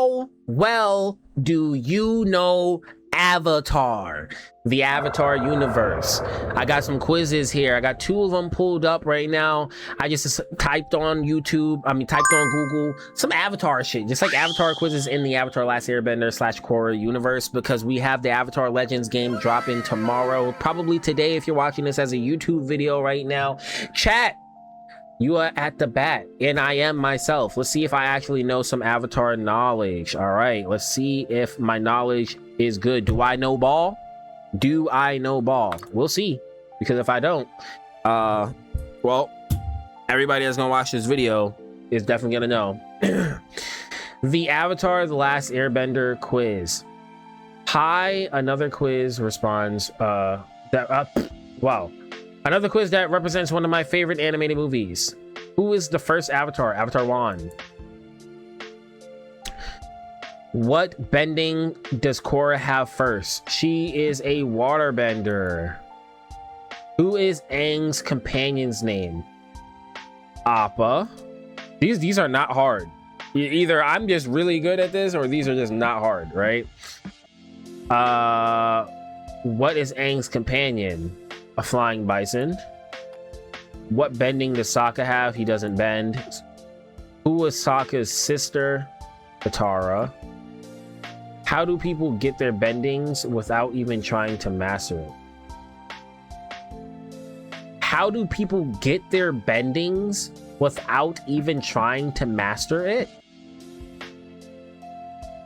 How well do you know Avatar? The Avatar universe. I got some quizzes here. I got 2 of them pulled up right now. I just typed on Google some Avatar shit, just like Avatar quizzes in the Avatar Last Airbender / Korra universe, because we have the Avatar Legends game dropping tomorrow, probably today if you're watching this as a YouTube video right now. Chat, you are at the bat, and I am myself. Let's see if I actually know some Avatar knowledge. All right, let's see if my knowledge is good. Do I know ball? Do I know ball? We'll see, because if I don't, well, everybody that's gonna watch this video is definitely gonna know. The Avatar The Last Airbender quiz. Hi, another quiz responds, wow. Another quiz that represents one of my favorite animated movies. Who is the first Avatar? Avatar 1. What bending does Korra have first? She is a waterbender. Who is Aang's companion's name? Appa. These are not hard. Either I'm just really good at this, or these are just not hard, right? What is Aang's companion? A flying bison. What bending does Sokka have? He doesn't bend. Who was Sokka's sister? Katara. How do people get their bendings without even trying to master it? How do people get their bendings without even trying to master it?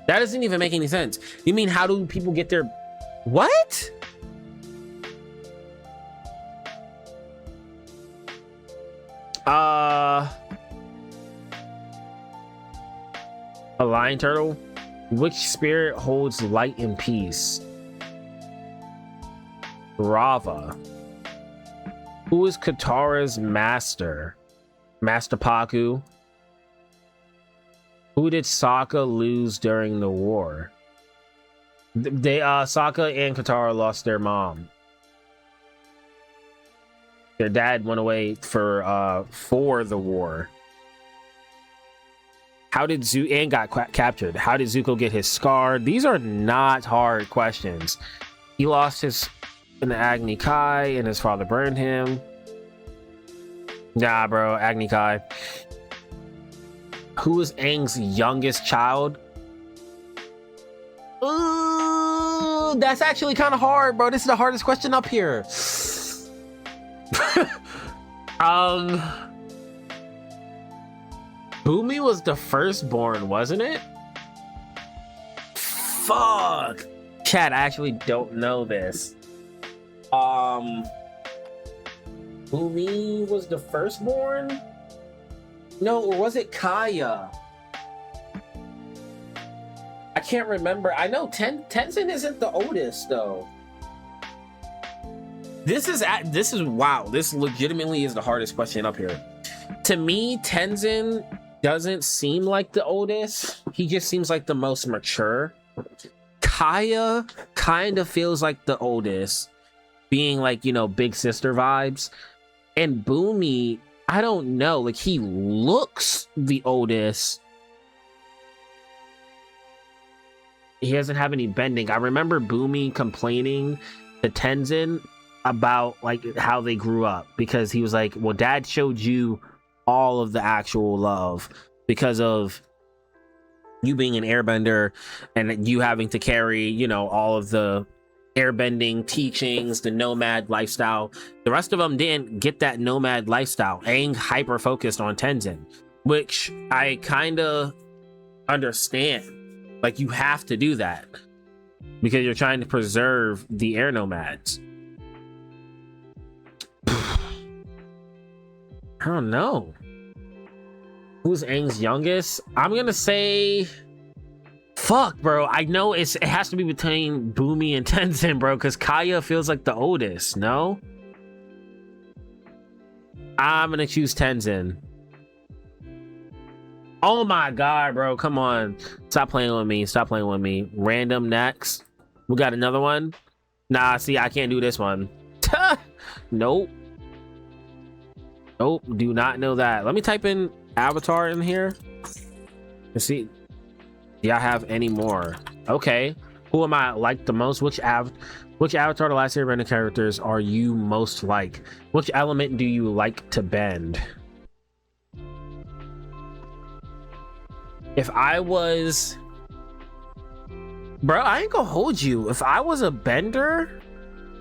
That doesn't even make any sense. You mean, how do people get their... What? A lion turtle? Which spirit holds light and peace? Rava. Who is Katara's master? Master Paku. Who did Sokka lose during the war? Sokka and Katara lost their mom. Their dad went away for the war. How did and got captured? How did Zuko get his scar? These are not hard questions. He lost his in the Agni Kai, and his father burned him. Nah, bro, Agni Kai. Who is Aang's youngest child? Ooh, that's actually kind of hard, bro. This is the hardest question up here. Bumi was the firstborn, wasn't it? Fuck. Chat, I actually don't know this. Bumi was the firstborn? No, or was it Kaya? I can't remember. I know Tenzin isn't the oldest though. This is wow. This legitimately is the hardest question up here. To me, Tenzin doesn't seem like the oldest. He just seems like the most mature. Kaya kind of feels like the oldest, being like, you know, big sister vibes. And Bumi, I don't know, like he looks the oldest. He doesn't have any bending. I remember Bumi complaining to Tenzin about like how they grew up, because he was like, well, dad showed you all of the actual love because of you being an airbender and you having to carry, you know, all of the airbending teachings, the nomad lifestyle. The rest of them didn't get that nomad lifestyle. Aang hyper focused on Tenzin, which I kind of understand. Like, you have to do that because you're trying to preserve the air nomads. I don't know. Who's Aang's youngest? I'm gonna say, fuck, bro. I know it has to be between Bumi and Tenzin, bro, because Kaya feels like the oldest. No, I'm gonna choose Tenzin. Oh my god, bro, come on, stop playing with me. Stop playing with me. Random next. We got another one. Nah, see, I can't do this one. Nope. Nope, do not know that. Let me type in Avatar in here and see. I have any more? Okay. Who am I like the most? Which Avatar: The Last Airbender characters are you most like? Which element do you like to bend? If I was... Bro, I ain't gonna hold you. If I was a bender,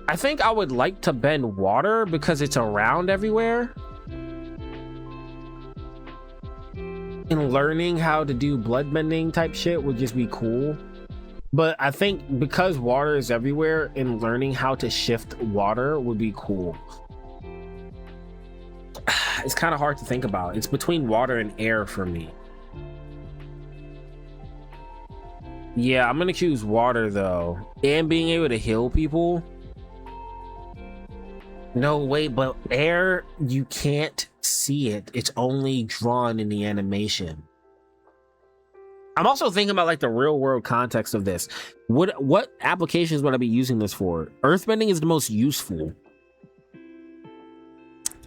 I think I would like to bend water because it's around everywhere. And learning how to do blood bending type shit would just be cool. But I think because water is everywhere, and learning how to shift water would be cool. It's kind of hard to think about. It's between water and air for me. Yeah, I'm gonna choose water though. And being able to heal people. No, wait, but air, you can't see it. It's only drawn in the animation. I'm also thinking about like the real world context of this. What applications would I be using this for? Earthbending is the most useful.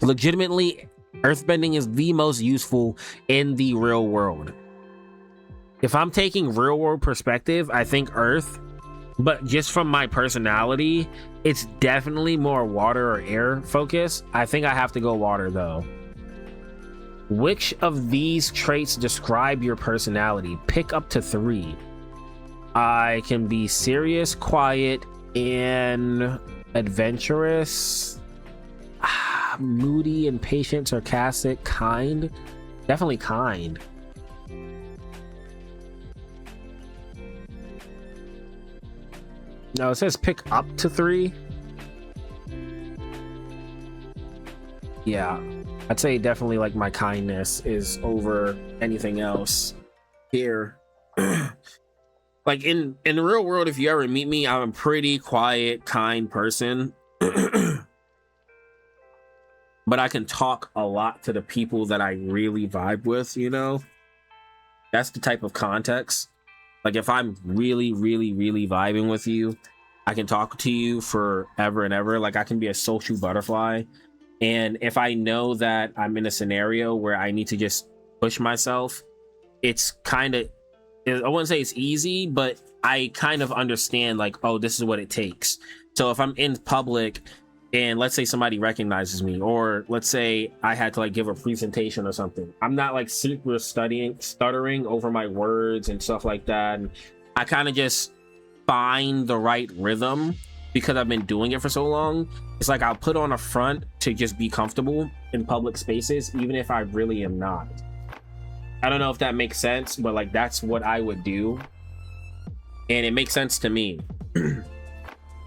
Legitimately, earthbending is the most useful in the real world. If I'm taking real world perspective, I think earth, but just from my personality, it's definitely more water or air focus. I think I have to go water though. Which of these traits describe your personality? Pick up to 3. I can be serious, quiet, and adventurous. Moody, impatient, sarcastic, kind. Definitely kind. No, it says pick up to 3. Yeah, I'd say definitely like my kindness is over anything else here. Like in the real world, if you ever meet me, I'm a pretty quiet, kind person. But I can talk a lot to the people that I really vibe with, you know? That's the type of context. Like if I'm really, really, really vibing with you, I can talk to you forever and ever. Like I can be a social butterfly. And if I know that I'm in a scenario where I need to just push myself, it's kind of, I wouldn't say it's easy, but I kind of understand like, oh, this is what it takes. So if I'm in public and let's say somebody recognizes me, or let's say I had to like give a presentation or something, I'm not like super stuttering over my words and stuff like that. And I kind of just find the right rhythm because I've been doing it for so long. It's like I'll put on a front to just be comfortable in public spaces, even if I really am not. I don't know if that makes sense, but like that's what I would do. And it makes sense to me.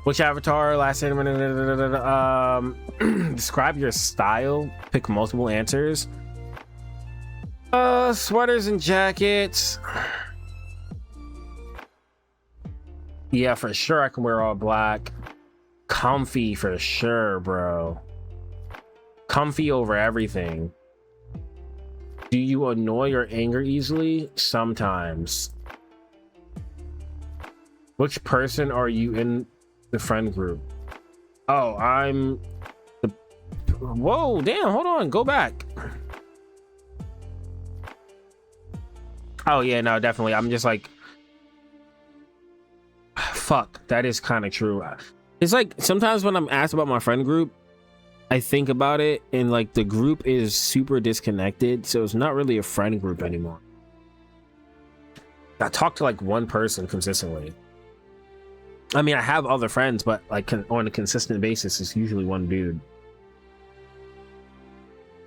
Which avatar, last describe your style, pick multiple answers. Sweaters and jackets. Yeah, for sure I can wear all black. Comfy for sure, bro. Comfy over everything. Do you annoy or anger easily? Sometimes. Which person are you in the friend group? Oh, I'm the... Whoa, damn, hold on, go back. Oh yeah, no, definitely. I'm just like, fuck, that is kind of true. It's like sometimes when I'm asked about my friend group, I think about it and like the group is super disconnected, so it's not really a friend group anymore. I talk to like one person consistently. I mean, I have other friends, but like on a consistent basis, it's usually one dude.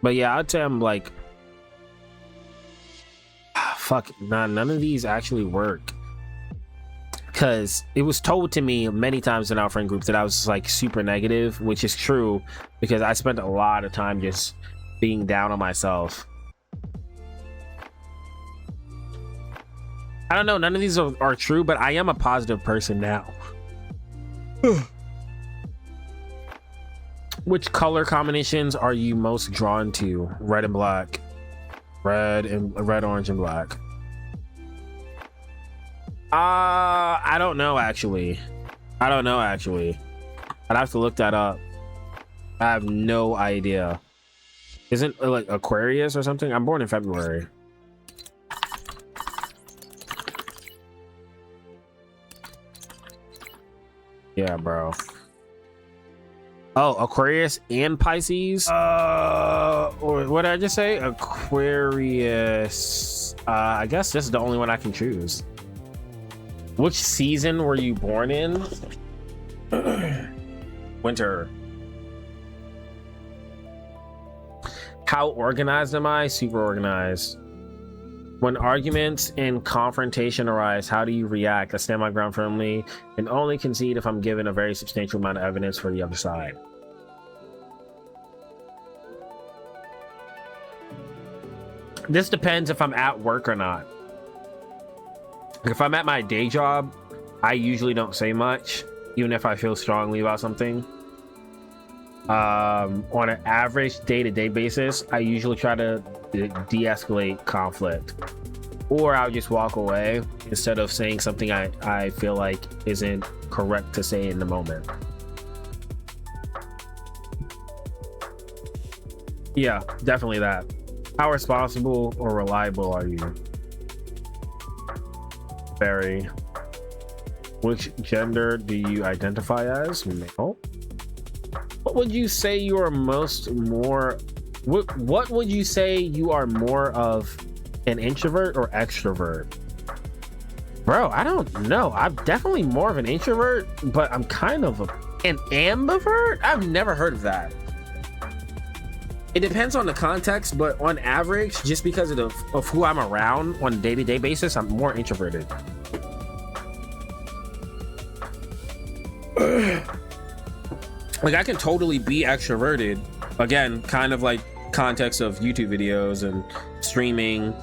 But yeah, I'd say I'm like, fuck, none of these actually work. Because it was told to me many times in our friend group that I was like super negative, which is true because I spent a lot of time just being down on myself. I don't know, none of these are true, but I am a positive person now. Which color combinations are you most drawn to? Red and black. Red, orange, and black. I don't know actually. I'd have to look that up. I have no idea. Isn't it like Aquarius or something? I'm born in February. Yeah, bro. Oh, Aquarius and Pisces. Or what did I just say? Aquarius. I guess this is the only one I can choose. Which season were you born in? Winter. How organized am I? Super organized. When arguments and confrontation arise, how do you react? I stand my ground firmly and only concede if I'm given a very substantial amount of evidence for the other side. This depends if I'm at work or not. If I'm at my day job, I usually don't say much, even if I feel strongly about something. On an average day-to-day basis, I usually try to de-escalate conflict, or I'll just walk away instead of saying something I feel like isn't correct to say in the moment. Yeah, definitely that. How responsible or reliable are you? Very. Which gender do you identify as? Male. What would you say you are what would you say you are more of, an introvert or extrovert? Bro, I don't know. I'm definitely more of an introvert, but I'm kind of an ambivert. I've never heard of that. It depends on the context, but on average, just because of who I'm around on a day-to-day basis, I'm more introverted. Like, I can totally be extroverted, again, kind of like context of YouTube videos and streaming,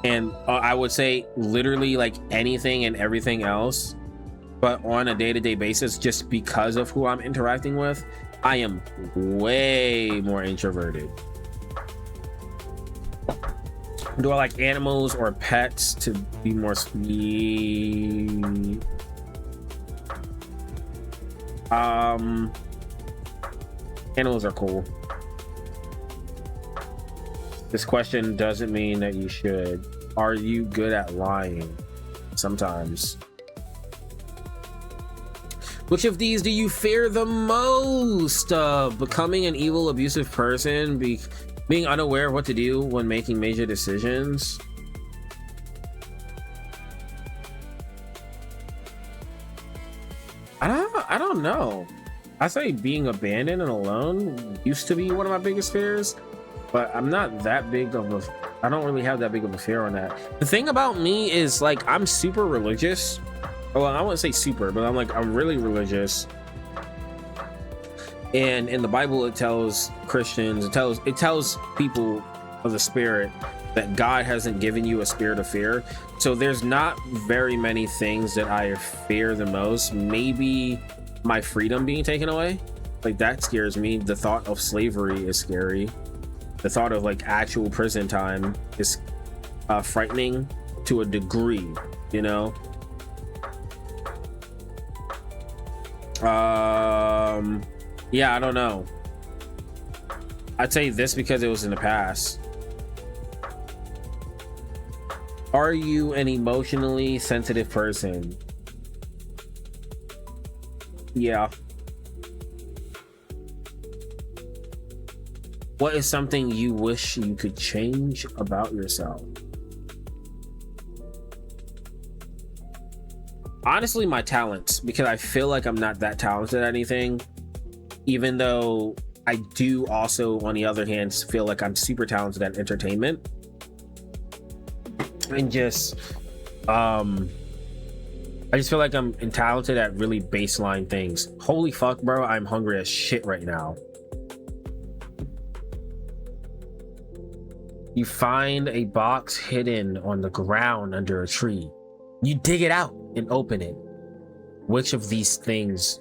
and I would say literally like anything and everything else, but on a day-to-day basis, just because of who I'm interacting with, I am way more introverted. Do I like animals or pets to be more sweet? Animals are cool. This question doesn't mean that you should. Are you good at lying? Sometimes. Which of these do you fear the most? Becoming an evil, abusive person, being unaware of what to do when making major decisions. I don't know. I say being abandoned and alone used to be one of my biggest fears, but I'm not that big of a, I don't really have that big of a fear on that. The thing about me is, like, I'm super religious. Well, I wouldn't say super, but I'm really religious. And in the Bible, it tells Christians, it tells people of the spirit that God hasn't given you a spirit of fear. So there's not very many things that I fear the most. Maybe my freedom being taken away, like, that scares me. The thought of slavery is scary. The thought of like actual prison time is frightening to a degree, you know. Yeah, I don't know. I'd say this because it was in the past. Are you an emotionally sensitive person? Yeah. What is something you wish you could change about yourself? Honestly, my talents, because I feel like I'm not that talented at anything, even though I do also, on the other hand, feel like I'm super talented at entertainment. And just I just feel like I'm talented at really baseline things. Holy fuck, bro, I'm hungry as shit right now. You find a box hidden on the ground under a tree. You dig it out and open it. Which of these things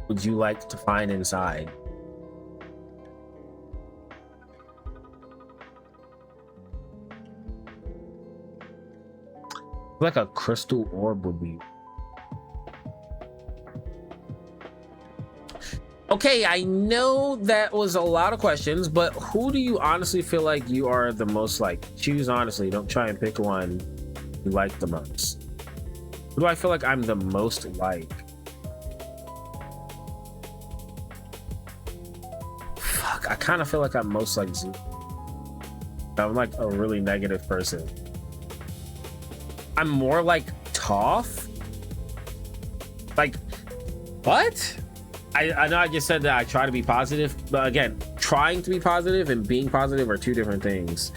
would you like to find inside? Like a crystal orb would be. Okay, I know that was a lot of questions, but who do you honestly feel like you are the most like? Choose honestly, don't try and pick one you like the most. Who do I feel like I'm the most like? kind of feel like I'm most like Zuko. I'm like a really negative person. I'm more like Toph. Like, what? I know I just said that I try to be positive, but again, trying to be positive and being positive are two different things.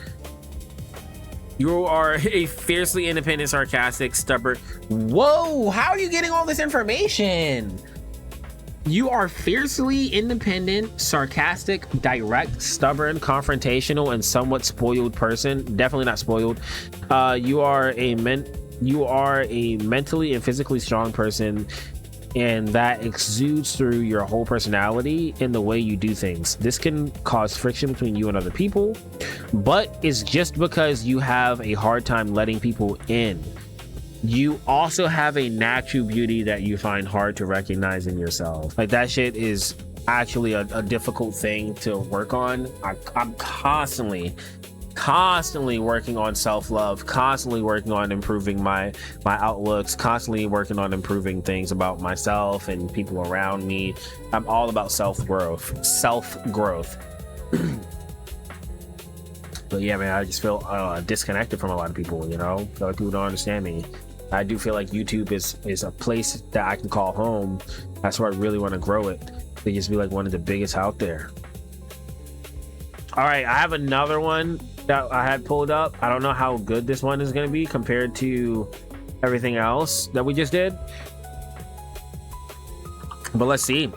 You are a fiercely independent, sarcastic, stubborn. Whoa, how are you getting all this information? You are fiercely independent, sarcastic, direct, stubborn, confrontational, and somewhat spoiled person. Definitely not spoiled. You are a mentally and physically strong person, and that exudes through your whole personality in the way you do things. This can cause friction between you and other people, but it's just because you have a hard time letting people in. You also have a natural beauty that you find hard to recognize in yourself. Like, that shit is actually a difficult thing to work on. I'm constantly working on self-love, constantly working on improving my outlooks, constantly working on improving things about myself and people around me. I'm all about self-growth. But yeah, man, I just feel disconnected from a lot of people, you know? I feel like people don't understand me. I do feel like YouTube is a place that I can call home. That's where I really want to grow it. To just be like one of the biggest out there. All right, I have another one that I had pulled up. I don't know how good this one is going to be compared to everything else that we just did, but let's see.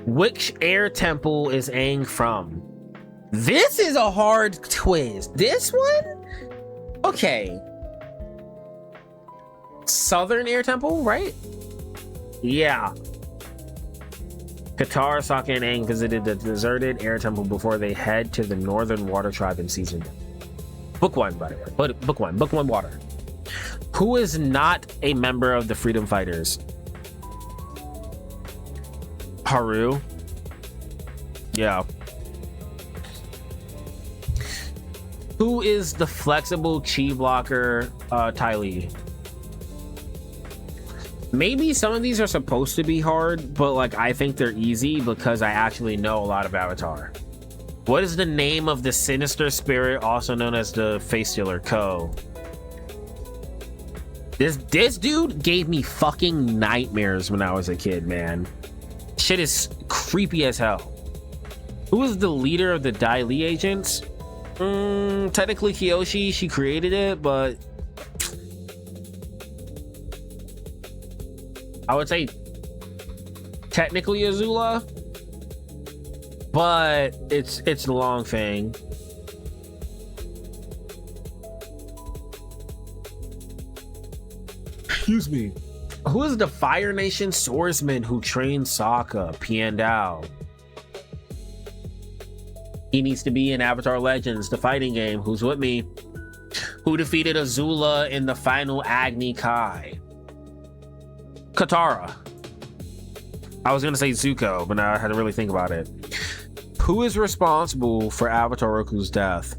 Which air temple is Aang from? This is a hard quiz. This one? Okay. Southern air temple, right? Yeah. Katara, Sokka, and Aang visited the deserted air temple before they head to the northern water tribe in season 1. Book 1, by the way. Book 1 water. Who is not a member of the Freedom Fighters? Haru. Yeah. Who is the flexible chi blocker, Ty Lee? Maybe some of these are supposed to be hard, but like I think they're easy because I actually know a lot of Avatar. What is the name of the sinister spirit, also known as the Face Stealer? Ko. This dude gave me fucking nightmares when I was a kid, man. Shit is creepy as hell. Who is the leader of the Dai Li agents? Technically Kyoshi, she created it, but I would say technically Azula, but it's Long Fang. Excuse me. Who is the Fire Nation swordsman who trained Sokka, Piandao? He needs to be in Avatar Legends, the fighting game. Who's with me? Who defeated Azula in the final Agni Kai? Katara. I was gonna say Zuko, but now I had to really think about it. Who is responsible for Avatar Roku's death?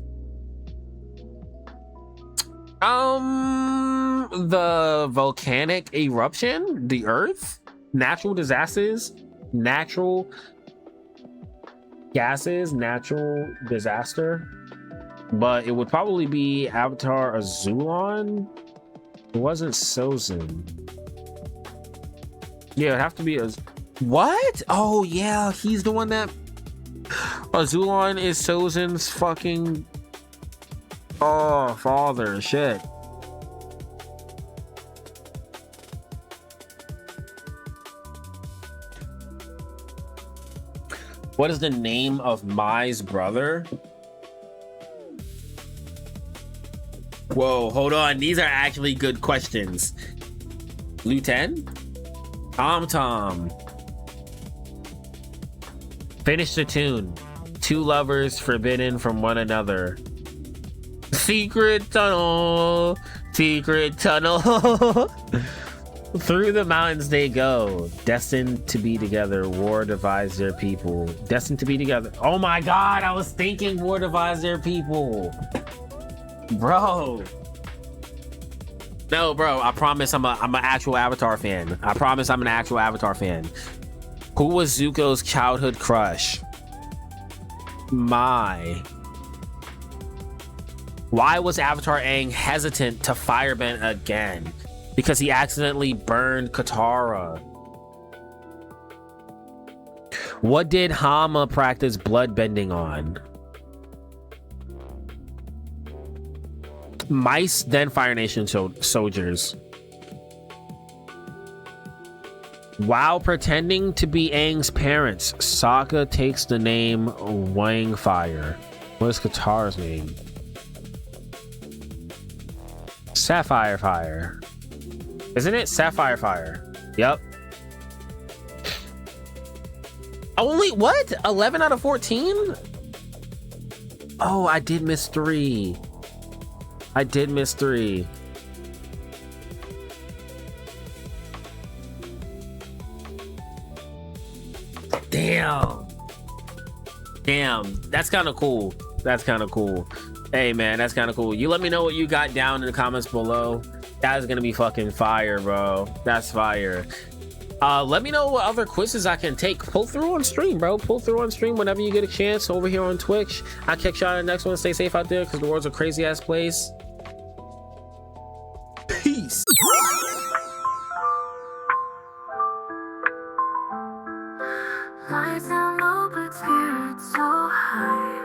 The volcanic eruption, the Earth, natural disasters, natural gases, natural disaster. But it would probably be Avatar Azulon. It wasn't Sozin. Yeah, it'd have to be what? Oh yeah, he's the one that Azulon is Sozin's fucking father. Shit. What is the name of Mai's brother? Whoa, hold on. These are actually good questions. Luten? Tom. Finish the tune. Two lovers forbidden from one another. Secret tunnel. Through the mountains they go, destined to be together. War divides their people. Destined to be together. Oh my god, I was thinking war divides their people. Bro. No, bro, I promise I'm an actual Avatar fan. I promise I'm an actual Avatar fan. Who was Zuko's childhood crush? Why was Avatar Aang hesitant to firebend again? Because he accidentally burned Katara. What did Hama practice bloodbending on? Mice, then Fire Nation soldiers. While pretending to be Aang's parents, Sokka takes the name Wang Fire. What is Katara's name? Sapphire Fire. Isn't it? Sapphire Fire. Yep. Only what? 11 out of 14? Oh, I did miss 3. Damn, that's kind of cool. Hey man, that's kind of cool. You let me know what you got down in the comments below. That is gonna be fucking fire, bro. That's fire. Let me know what other quizzes I can take. Pull through on stream, bro. Pull through on stream whenever you get a chance over here on Twitch. I'll catch y'all in the next one. Stay safe out there because the world's a crazy ass place. Peace. Lights down low, but spirits so high.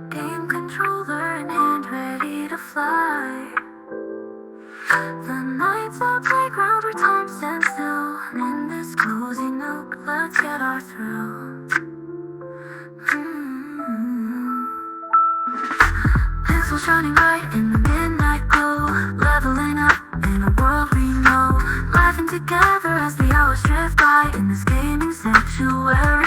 Game controller in hand, ready to fly. The night's a playground where time stands still. In this cozy nook, let's get our thrill. Pixels shining bright in the midnight glow. Leveling up in a world we know. Laughing together as the hours drift by in this gaming sanctuary.